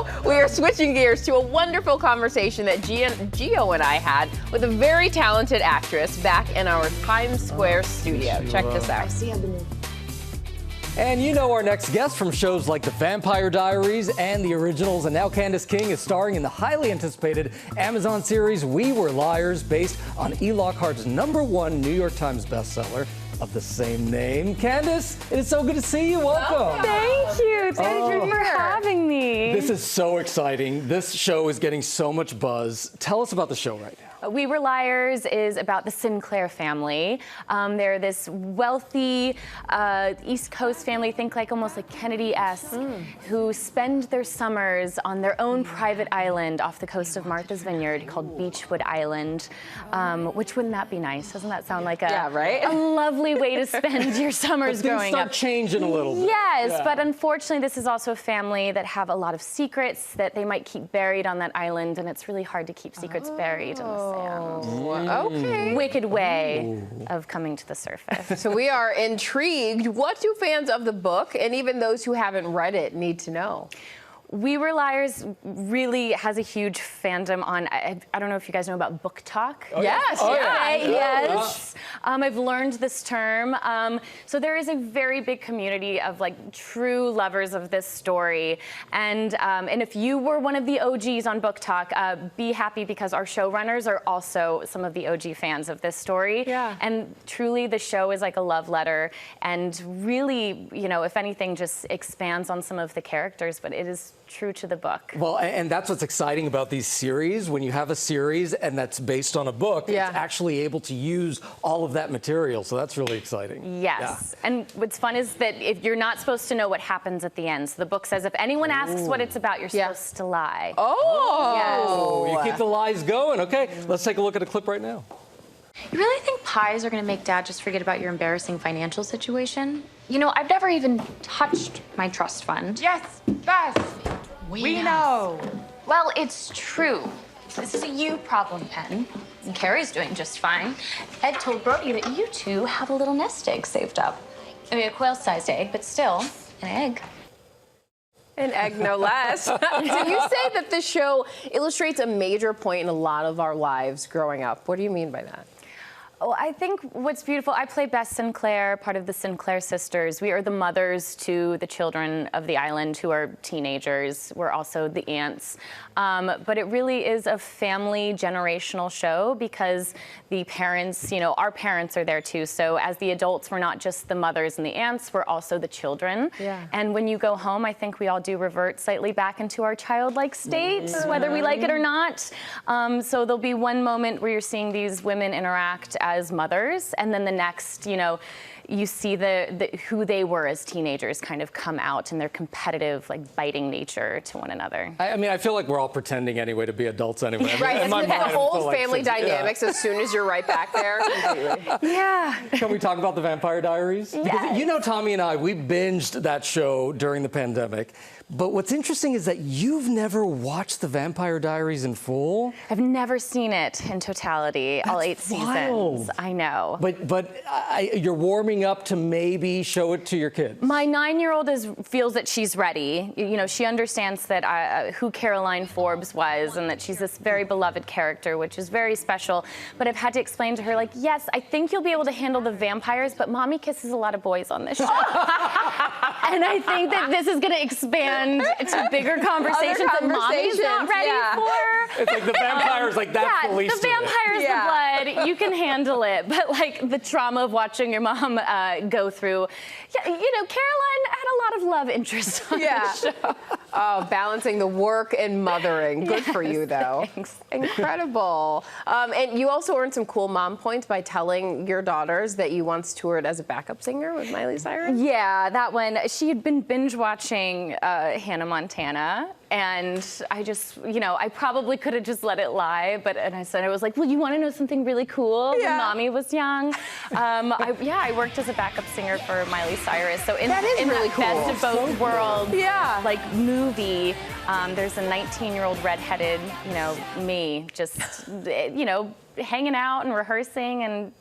now we are switching gears to a wonderful conversation that Gio and I had with a very talented actress back in our Times Square studio. Check this out. And you know our next guest from shows like The Vampire Diaries and The Originals, and now Candice King is starring in the highly anticipated Amazon series We Were Liars, based on E. Lockhart's #1 New York Times bestseller of the same name. Candice, it is so good to see you. Welcome. Thank you. Thank you for having me. This is so exciting. This show is getting so much buzz. Tell us about the show right now. We Were Liars is about the Sinclair family. They're this wealthy East Coast family, think like almost like Kennedy-esque, who spend their summers on their own private island off the coast of Martha's Vineyard called Beechwood Island, which wouldn't that be nice? Doesn't that sound like a lovely way to spend your summers growing up? Things start changing a little bit. Yes, but unfortunately this is also a family that have a lot of secrets that they might keep buried on that island, and it's really hard to keep secrets buried in the sand. Okay. Wicked way of coming to the surface. So we are intrigued. What do fans of the book, and even those who haven't read it, need to know? We Were Liars really has a huge fandom on, I don't know if you guys know about book talk. Oh, yes. Oh, yeah. Yes. I've learned this term. So there is a very big community of like true lovers of this story. And if you were one of the OGs on Book Talk, be happy, because our showrunners are also some of the OG fans of this story. Yeah. And truly the show is like a love letter, and really, you know, if anything, just expands on some of the characters, but it is true to the book. Well, and that's what's exciting about these series. When you have a series and that's based on a book, it's actually able to use all of that material. So that's really exciting. Yes. Yeah. And what's fun is that if you're not supposed to know what happens at the end. So the book says if anyone asks what it's about, you're supposed to lie. Oh. Yes. You keep the lies going. Okay, let's take a look at a clip right now. You really think pies are gonna make Dad just forget about your embarrassing financial situation? You know, I've never even touched my trust fund. Yes, Beth, we know. Well, it's true. This is a you problem, Pen. And Carrie's doing just fine. Ed told Brody that you two have a little nest egg saved up. I mean, a quail-sized egg, but still, an egg. An egg, no less. So you say that this show illustrates a major point in a lot of our lives growing up. What do you mean by that? Well, I think what's beautiful, I play Bess Sinclair, part of the Sinclair sisters. We are the mothers to the children of the island who are teenagers. We're also the aunts. But it really is a family generational show, because the parents, you know, our parents are there too. So as the adults, we're not just the mothers and the aunts, we're also the children. Yeah. And when you go home, I think we all do revert slightly back into our childlike state, whether we like it or not. So there'll be one moment where you're seeing these women interact as mothers, and then the next, you know, you see who they were as teenagers kind of come out in their competitive, like, biting nature to one another. I mean, I feel like we're all pretending anyway to be adults anyway. Right, in my the mind, whole like family dynamics as soon as you're right back there. Yeah. Can we talk about The Vampire Diaries? Yes. Because, you know, Tommy and I, we binged that show during the pandemic. But what's interesting is that you've never watched The Vampire Diaries in full. I've never seen it in totality, all 8 seasons. I know. But you're warming up to maybe show it to your kids. My 9-year-old feels that she's ready. You know, she understands that who Caroline Forbes was, and that she's this very beloved character, which is very special. But I've had to explain to her, like, yes, I think you'll be able to handle the vampires, but Mommy kisses a lot of boys on this show. And I think that this is going to expand to bigger conversations that Mommy's not ready for. It's like the vampires, like that's the least the vampire's the blood. You can handle it, but like the trauma of watching your mom go through. Yeah, you know, Caroline had a lot of love interest on the show. Oh, balancing the work and mothering. Good for you, though. Thanks. Incredible. And you also earned some cool mom points by telling your daughters that you once toured as a backup singer with Miley Cyrus. Yeah, that one. She had been binge watching Hannah Montana, and I just, you know, I probably could have just let it lie, and I said, I was like, well, you want to know something really cool? When Mommy was young. I worked as a backup singer for Miley Cyrus. So in really that cool. best of both worlds, like mood movie, there's a 19-year-old redheaded, me, just, hanging out and rehearsing and,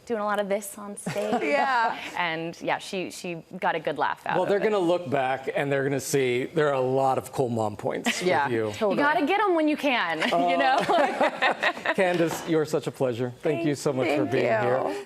doing a lot of this on stage. Yeah. And yeah, she got a good laugh out Well, of they're it. going to look back and they're going to see there are a lot of cool mom points with you. You gotta get them when you can, Candice, you're such a pleasure. Thank you so much for being here.